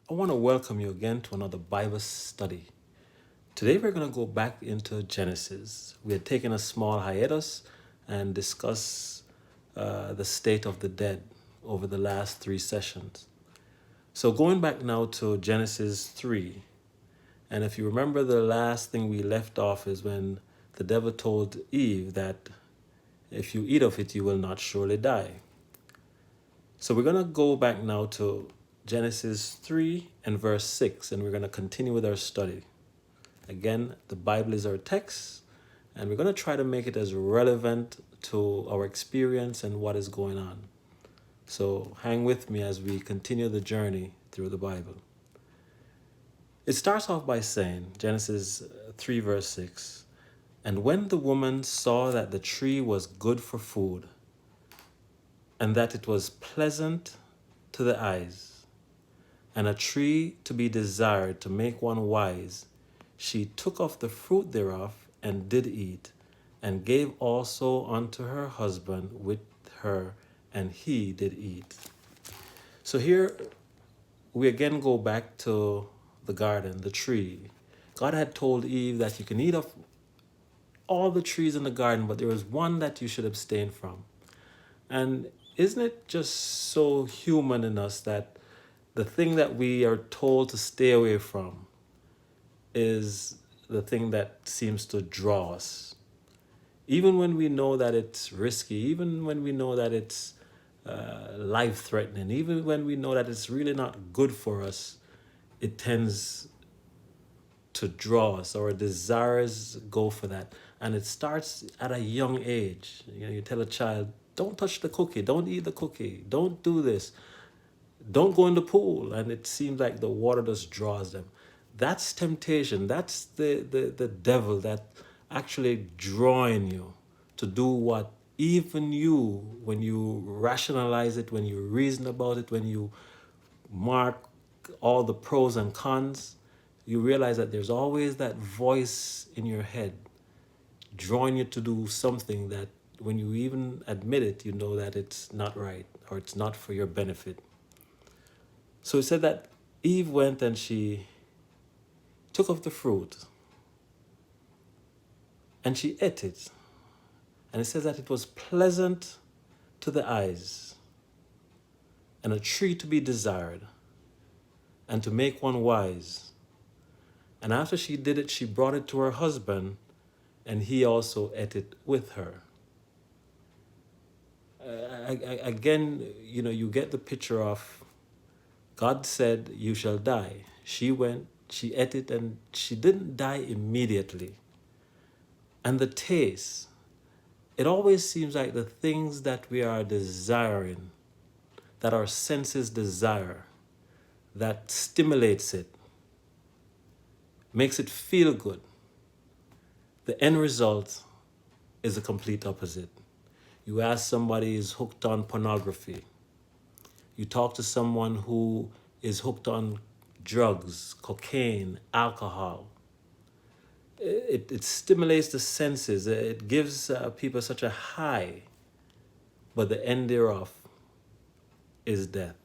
I want to welcome you again to another Bible study. Today we're going to go back into Genesis. We had taken a small hiatus and discuss the state of the dead over the last three sessions. So going back now to Genesis 3, and if you remember, the last thing we left off is when the devil told Eve that if you eat of it, you will not surely die. So we're going to go back now to Genesis 3 and verse 6, and we're going to continue with our study. Again, the Bible is our text, and we're going to try to make it as relevant to our experience and what is going on. So hang with me as we continue the journey through the Bible. It starts off by saying, Genesis 3 verse 6, "And when the woman saw that the tree was good for food, and that it was pleasant to the eyes, and a tree to be desired to make one wise, she took of the fruit thereof and did eat, and gave also unto her husband with her, and he did eat." So here we again go back to the garden, the tree. God had told Eve that you can eat of all the trees in the garden, but there was one that you should abstain from. And isn't it just so human in us that the thing that we are told to stay away from is the thing that seems to draw us? Even when we know that it's risky, even when we know that it's life-threatening, even when we know that it's really not good for us, it tends to draw us. Our desires go for that. And it starts at a young age. You tell a child, don't touch the cookie, don't eat the cookie, don't do this, don't go in the pool. And it seems like the water just draws them. That's temptation. That's the devil that actually drawing you to do what even you, when you rationalize it, when you reason about it, when you mark all the pros and cons, you realize that there's always that voice in your head drawing you to do something that when you even admit it, you know that it's not right or it's not for your benefit. So it said that Eve went and she took of the fruit and she ate it. And it says that it was pleasant to the eyes and a tree to be desired and to make one wise. And after she did it, she brought it to her husband, and he also ate it with her. Again, you get the picture of God said, you shall die. She went, she ate it, and she didn't die immediately. And the taste, it always seems like the things that we are desiring, that our senses desire, that stimulates it, makes it feel good. The end result is the complete opposite. You ask somebody who's hooked on pornography. You talk to someone who is hooked on drugs, cocaine, alcohol. It stimulates the senses. It gives people such a high, but the end thereof is death.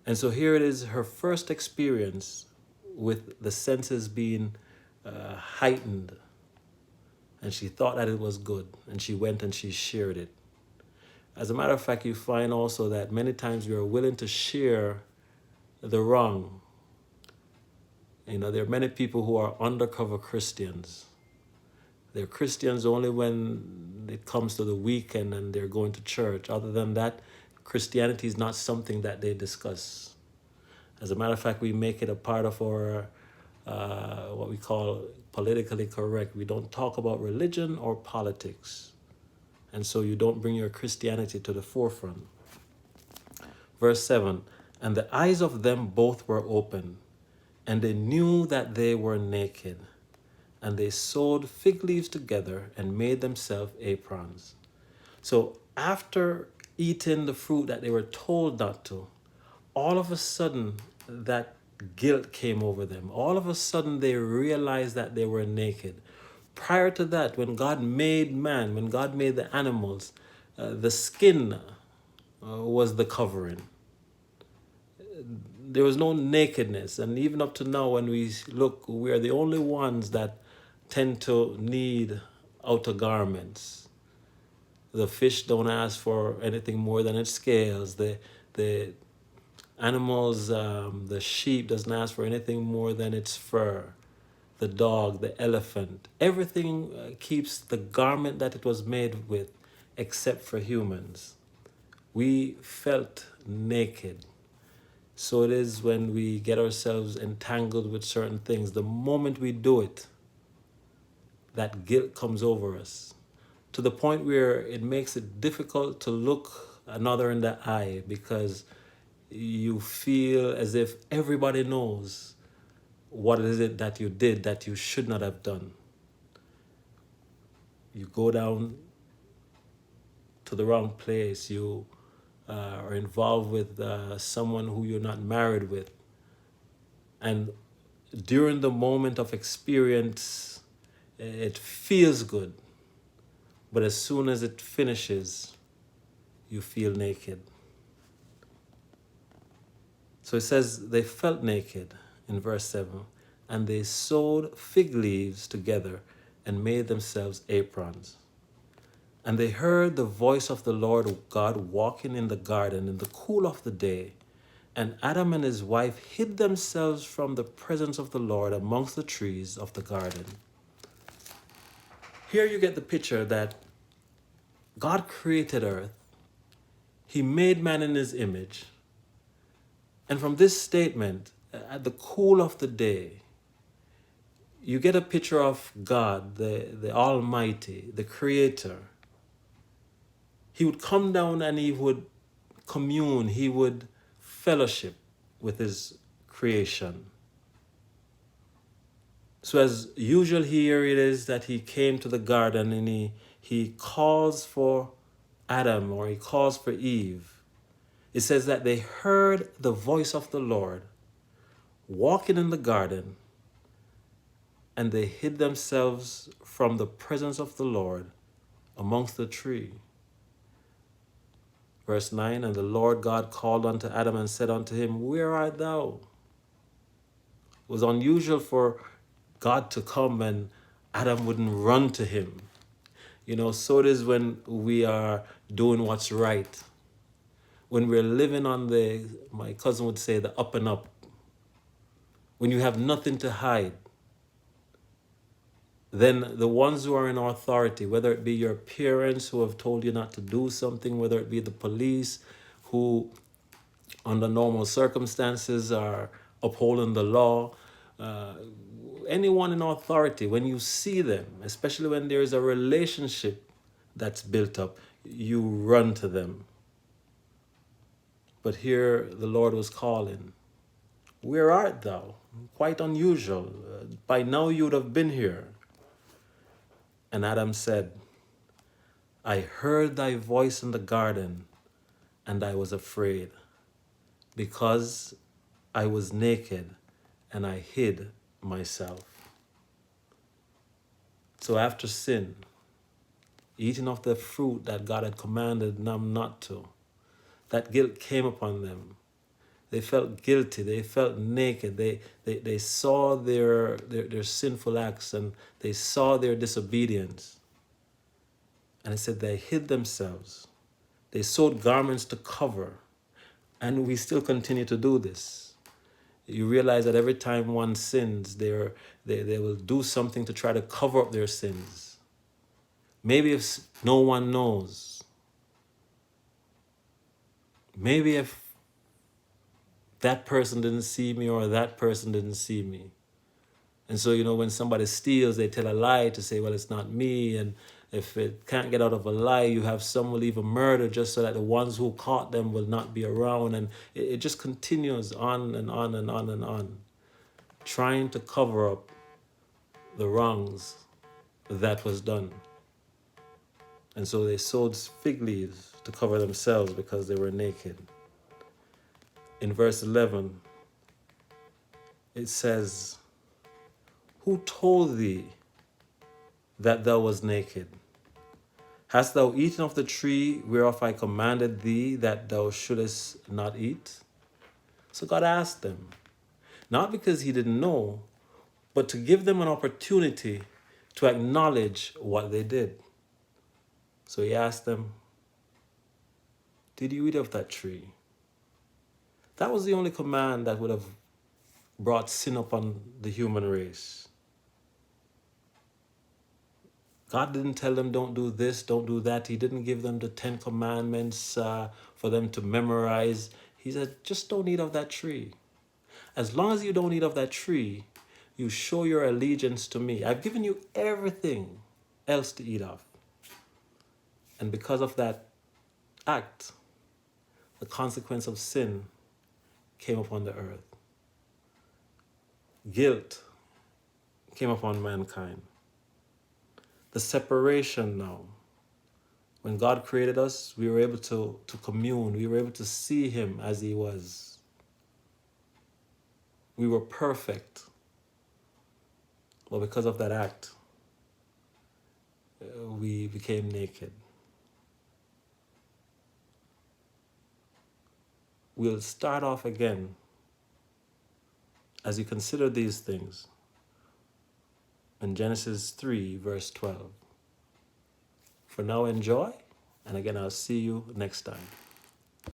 And so here it is, her first experience with the senses being heightened. And she thought that it was good. And she went and she shared it. As a matter of fact, you find also that many times we are willing to share the wrong. There are many people who are undercover Christians. They're Christians only when it comes to the weekend and they're going to church. Other than that, Christianity is not something that they discuss. As a matter of fact, we make it a part of our, what we call politically correct. We don't talk about religion or politics. And so you don't bring your Christianity to the forefront. Verse 7, "And the eyes of them both were open, and they knew that they were naked. And they sewed fig leaves together and made themselves aprons." So after eating the fruit that they were told not to, all of a sudden that guilt came over them. All of a sudden they realized that they were naked. Prior to that, when God made man, when God made the animals, the skin was the covering. there was no nakedness. And even up to now, when we look, we are the only ones that tend to need outer garments. The fish don't ask for anything more than its scales. The animals, the sheep doesn't ask for anything more than its fur. The dog, the elephant, everything keeps the garment that it was made with, except for humans. We felt naked. So it is when we get ourselves entangled with certain things. The moment we do it, that guilt comes over us to the point where it makes it difficult to look another in the eye because you feel as if everybody knows what is it that you did that you should not have done. You go down to the wrong place. You are involved with someone who you're not married with. And during the moment of experience, it feels good. But as soon as it finishes, you feel naked. So it says they felt naked in verse 7, and they sewed fig leaves together and made themselves aprons. And they heard the voice of the Lord God walking in the garden in the cool of the day. And Adam and his wife hid themselves from the presence of the Lord amongst the trees of the garden. Here you get the picture that God created earth. He made man in his image. And from this statement, at the cool of the day, you get a picture of God, the Almighty, the Creator. He would come down and he would commune, he would fellowship with his creation. So as usual here it is that he came to the garden and he calls for Adam, or he calls for Eve. It says that they heard the voice of the Lord walking in the garden, and they hid themselves from the presence of the Lord amongst the tree. Verse 9, and the Lord God called unto Adam and said unto him, Where art thou? It was unusual for God to come and Adam wouldn't run to him. You know, so it is when we are doing what's right. When we're living on my cousin would say, the up and up. When you have nothing to hide. Then the ones who are in authority, whether it be your parents who have told you not to do something, whether it be the police who under normal circumstances are upholding the law, anyone in authority, when you see them, especially when there is a relationship that's built up, you run to them. But here the Lord was calling, Where art thou? Quite unusual. By now you would have been here. And Adam said, I heard thy voice in the garden, and I was afraid, because I was naked, and I hid myself. So after sin, eating of the fruit that God had commanded them not to, that guilt came upon them. They felt guilty. They felt naked. They saw their sinful acts, and they saw their disobedience. And it said they hid themselves. They sewed garments to cover. And we still continue to do this. You realize that every time one sins, they will do something to try to cover up their sins. Maybe if no one knows. Maybe if that person didn't see me or that person didn't see me. And so, you know, when somebody steals, they tell a lie to say, well, it's not me. And if it can't get out of a lie, you have some will even murder just so that the ones who caught them will not be around. And it just continues on and on and on and on, trying to cover up the wrongs that was done. And so they sewed fig leaves to cover themselves because they were naked. In verse 11, it says, Who told thee that thou was naked? Hast thou eaten of the tree whereof I commanded thee that thou shouldest not eat? So God asked them, not because he didn't know, but to give them an opportunity to acknowledge what they did. So he asked them, did you eat of that tree? That was the only command that would have brought sin upon the human race. God didn't tell them, don't do this, don't do that. He didn't give them the 10 commandments for them to memorize. He said, just don't eat of that tree. As long as you don't eat of that tree, you show your allegiance to me. I've given you everything else to eat of. And because of that act, the consequence of sin came upon the earth. Guilt came upon mankind. The separation now. When God created us, we were able to commune. We were able to see him as he was. We were perfect. But because of that act, we became naked. We'll start off again as you consider these things in Genesis 3, verse 12. For now, enjoy, and again, I'll see you next time.